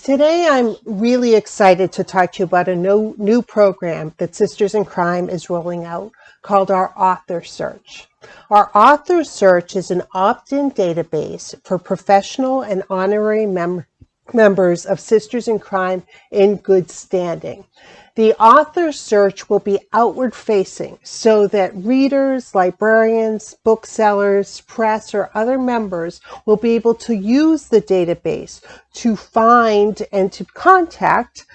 Today, I'm really excited to talk to you about a new program that Sisters in Crime is rolling out called our Author Search. Our Author Search is an opt-in database for professional and honorary members of Sisters in Crime in good standing. The Author Search will be outward-facing so that readers, librarians, booksellers, press, or other members will be able to use the database to find and to contact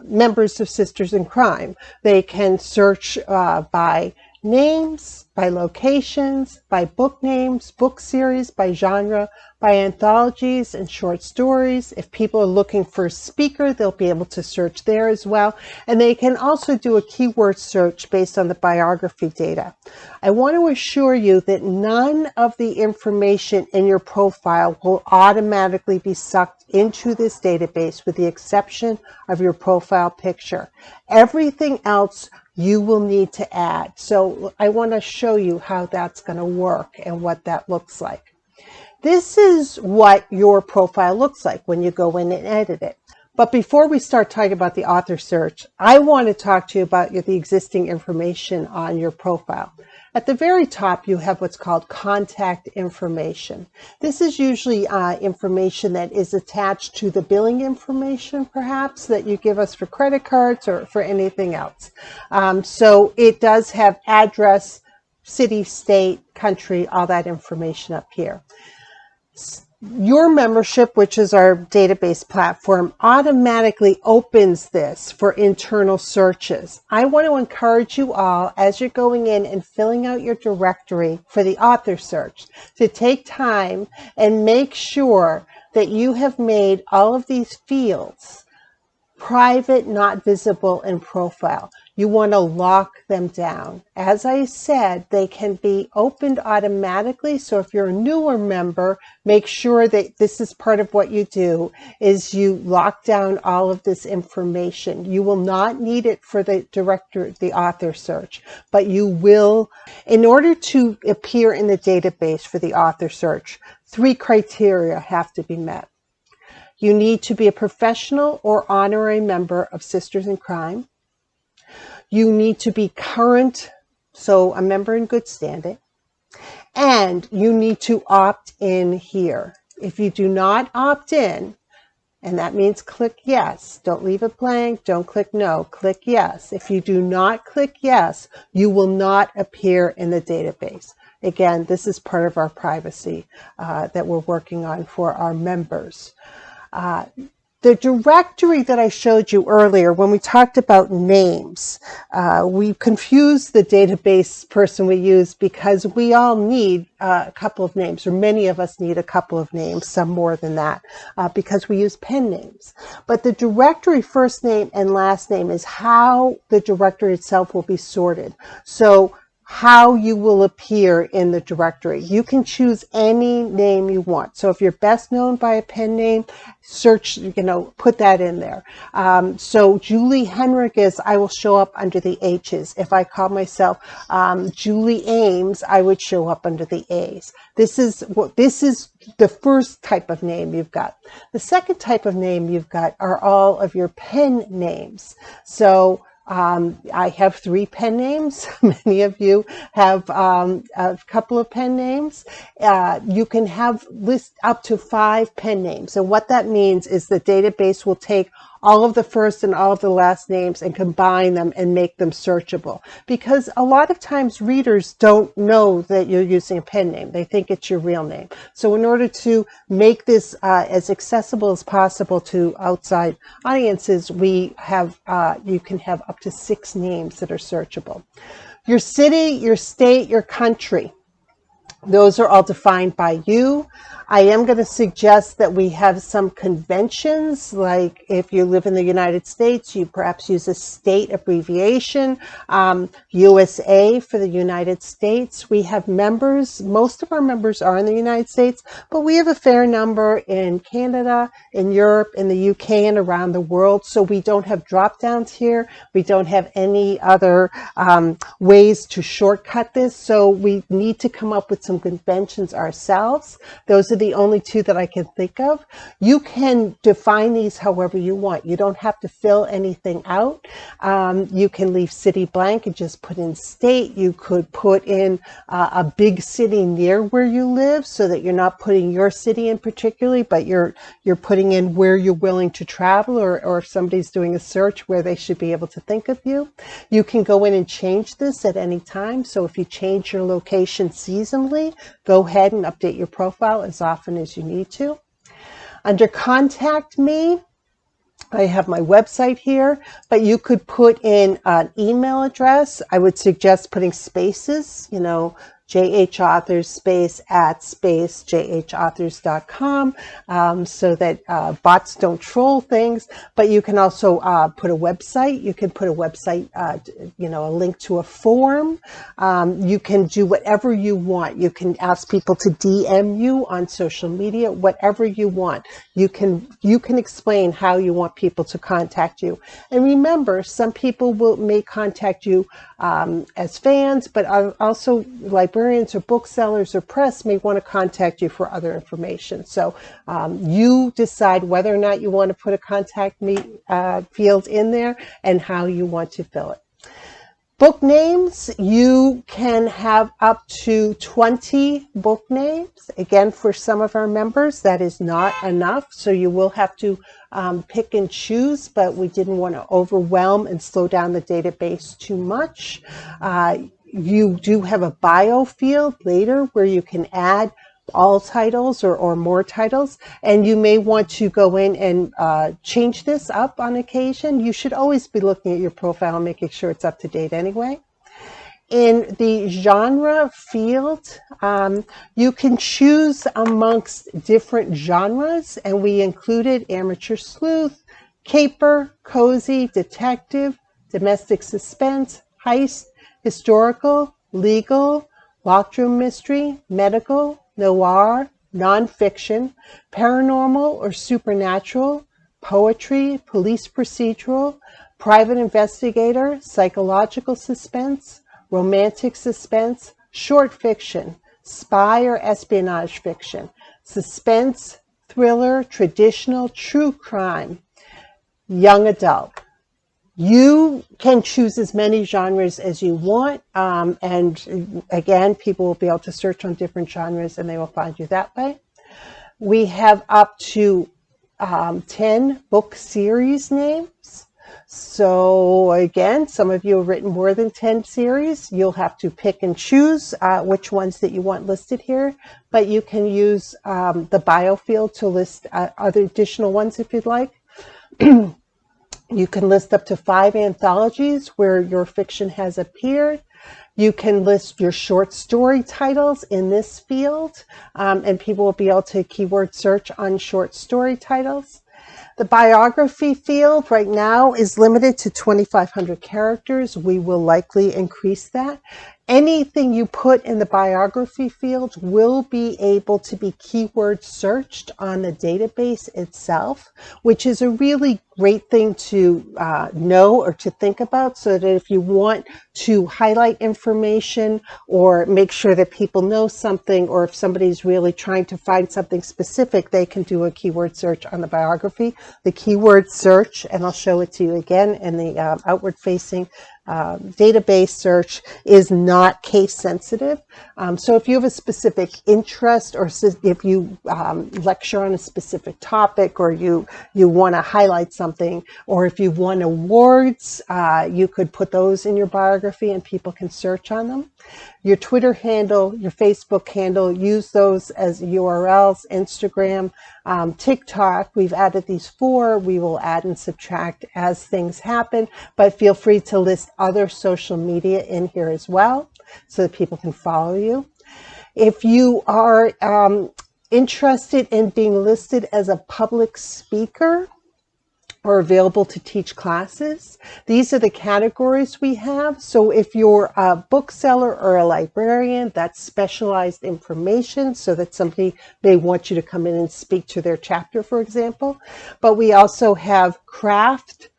members of Sisters in Crime. They can search by names, by locations, by book names, book series, by genre, by anthologies and short stories. If people are looking for a speaker, they'll be able to search there as well. And they can also do a keyword search based on the biography data. I want to assure you that none of the information in your profile will automatically be sucked into this database with the exception of your profile picture. Everything else you will need to add. So I want to show you how that's going to work and what that looks like. This is what your profile looks like when you go in and edit it. But before we start talking about the author search, I want to talk to you about the existing information on your profile. At the very top, you have what's called contact information. This is usually information that is attached to the billing information, perhaps, that you give us for credit cards or for anything else. So it does have address, city, state, country, all that information up here. Your membership, which is our database platform, automatically opens this for internal searches. I want to encourage you all, as you're going in and filling out your directory for the author search, to take time and make sure that you have made all of these fields private, not visible in profile. You want to lock them down. As I said, they can be opened automatically. So if you're a newer member, make sure that this is part of what you do, is you lock down all of this information. You will not need it for the author search, but you will. In order to appear in the database for the author search, 3 criteria have to be met. You need to be a professional or honorary member of Sisters in Crime. You need to be current, so a member in good standing. And you need to opt in here. If you do not opt in, and that means click yes, don't leave it blank, don't click no, click yes. If you do not click yes, you will not appear in the database. Again, this is part of our privacy that we're working on for our members. The directory that I showed you earlier, when we talked about names, we confused the database person we use because we all need a couple of names, or many of us need a couple of names, some more than that, because we use pen names. But the directory first name and last name is how the directory itself will be sorted. So how you will appear in the directory. You can choose any name you want. So if you're best known by a pen name, search, put that in there. So Julie Henriquez, I will show up under the H's. If I call myself Julie Ames, I would show up under the A's. This is the first type of name you've got. The second type of name you've got are all of your pen names. So I have 3 pen names. Many of you have a couple of pen names. You can have list up to 5 pen names. And what that means is the database will take all of the first and all of the last names and combine them and make them searchable. Because a lot of times readers don't know that you're using a pen name. They think it's your real name. So in order to make this as accessible as possible to outside audiences, we have you can have up to 6 names that are searchable. Your city, your state, your country. Those are all defined by you. I am going to suggest that we have some conventions, like if you live in the United States, you perhaps use a state abbreviation, USA for the United States. We have members, most of our members are in the United States, but we have a fair number in Canada, in Europe, in the UK, and around the world. So we don't have drop downs here. We don't have any other ways to shortcut this. So we need to come up with some conventions ourselves. Those are the only two that I can think of. You can define these however you want. You don't have to fill anything out. You can leave city blank and just put in state. You could put in a big city near where you live so that you're not putting your city in particularly, but you're putting in where you're willing to travel, or if somebody's doing a search, where they should be able to think of you. You can go in and change this at any time. So if you change your location seasonally, go ahead and update your profile as often as you need to. Under Contact Me, I have my website here, but you could put in an email address. I would suggest putting spaces, JHAuthors @jhauthors.com, so that bots don't troll things. But you can also put a website. You can put a website, a link to a form. You can do whatever you want. You can ask people to DM you on social media, whatever you want. You can explain how you want people to contact you. And remember, some people may contact you as fans, but also librarians or booksellers or press may want to contact you for other information. So you decide whether or not you want to put a contact me field in there and how you want to fill it. Book names, you can have up to 20 book names. Again, for some of our members, that is not enough. So you will have to pick and choose, but we didn't want to overwhelm and slow down the database too much. You do have a bio field later where you can add all titles or more titles, and you may want to go in and change this up on occasion. You should always be looking at your profile and making sure it's up to date anyway. In the genre field, you can choose amongst different genres, and we included amateur sleuth, caper, cozy, detective, domestic suspense, heist, historical, legal, locked room mystery, medical, noir, nonfiction, paranormal or supernatural, poetry, police procedural, private investigator, psychological suspense, romantic suspense, short fiction, spy or espionage fiction, suspense, thriller, traditional, true crime, young adult. You can choose as many genres as you want, and again, people will be able to search on different genres and they will find you that way. We have up to 10 book series names. So again, some of you have written more than 10 series. You'll have to pick and choose which ones that you want listed here, but you can use the bio field to list other additional ones if you'd like. You can list up to 5 anthologies where your fiction has appeared. You can list your short story titles in this field, and people will be able to keyword search on short story titles. The biography field right now is limited to 2,500 characters. We will likely increase that. Anything you put in the biography field will be able to be keyword searched on the database itself, which is a really great thing to know or to think about, so that if you want to highlight information or make sure that people know something, or if somebody's really trying to find something specific, they can do a keyword search on the biography. The keyword search, and I'll show it to you again, in the outward facing database search is not case sensitive. So if you have a specific interest, or if you lecture on a specific topic, or you want to highlight something, or if you've won awards, you could put those in your biography and people can search on them. Your Twitter handle, your Facebook handle, use those as URLs. Instagram, TikTok, we've added these 4. We will add and subtract as things happen, but feel free to list other social media in here as well so that people can follow you. If you are interested in being listed as a public speaker or available to teach classes, these are the categories we have. So if you're a bookseller or a librarian, that's specialized information, so that somebody may want you to come in and speak to their chapter, for example. But we also have craft,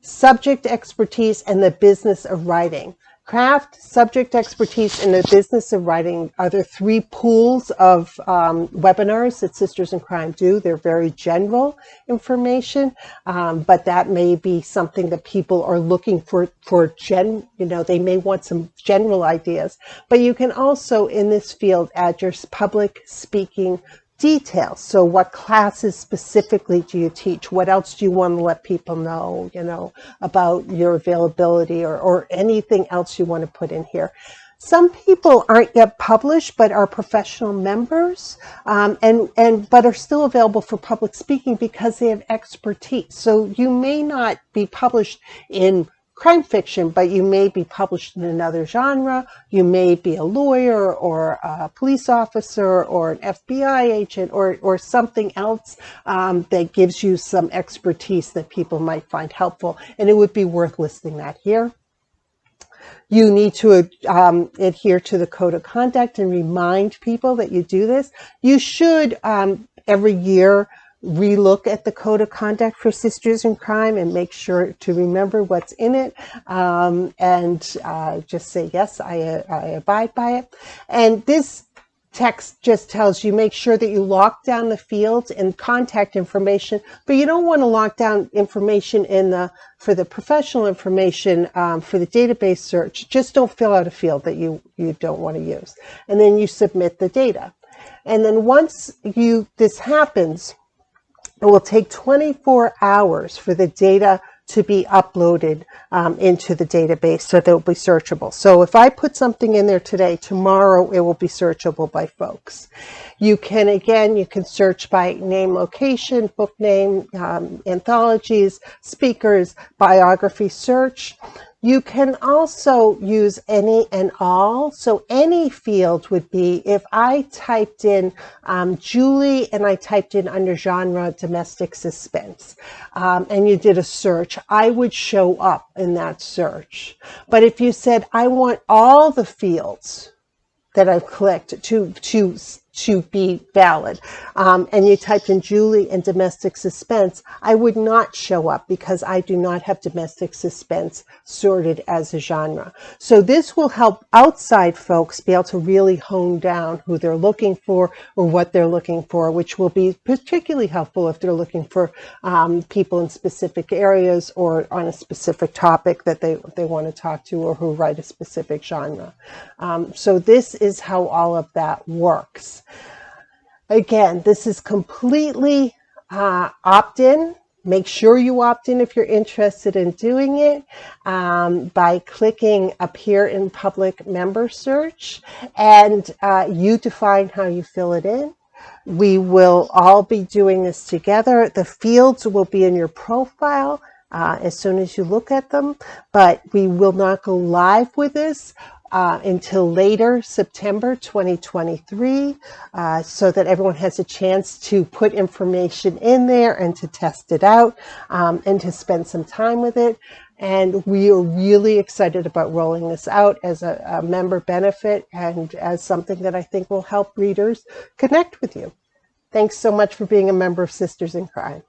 subject expertise, and the business of writing. Craft, subject expertise, and the business of writing are the three pools of webinars that Sisters in Crime do. They're very general information, but that may be something that people are looking for they may want some general ideas. But you can also, in this field, add your public speaking details. So what classes specifically do you teach? What else do you want to let people know, about your availability or anything else you want to put in here? Some people aren't yet published, but are professional members, but are still available for public speaking because they have expertise. So you may not be published in crime fiction, but you may be published in another genre. You may be a lawyer or a police officer or an FBI agent or something else that gives you some expertise that people might find helpful. And it would be worth listing that here. You need to adhere to the code of conduct and remind people that you do this. You should every year relook at the code of conduct for Sisters in Crime and make sure to remember what's in it, and just say, yes, I abide by it. And this text just tells you, make sure that you lock down the fields and contact information, but you don't want to lock down information for the professional information for the database search. Just don't fill out a field that you don't want to use. And then you submit the data. And then once this happens, it will take 24 hours for the data to be uploaded into the database so that it will be searchable. So if I put something in there today, tomorrow it will be searchable by folks. You can search by name, location, book name, anthologies, speakers, biography search. You can also use any and all. So any field would be, if I typed in Julie and I typed in under genre domestic suspense, and you did a search, I would show up in that search. But if you said, I want all the fields that I've clicked to be valid, and you typed in Julie and domestic suspense, I would not show up because I do not have domestic suspense sorted as a genre. So this will help outside folks be able to really hone down who they're looking for or what they're looking for, which will be particularly helpful if they're looking for people in specific areas or on a specific topic that they want to talk to, or who write a specific genre. So this is how all of that works. Again, this is completely opt-in. Make sure you opt in if you're interested in doing it by clicking Appear in Public Member Search, and you define how you fill it in. We will all be doing this together. The fields will be in your profile as soon as you look at them, but we will not go live with this until later September 2023, so that everyone has a chance to put information in there and to test it out and to spend some time with it. And we are really excited about rolling this out as a member benefit and as something that I think will help readers connect with you. Thanks so much for being a member of Sisters in Crime.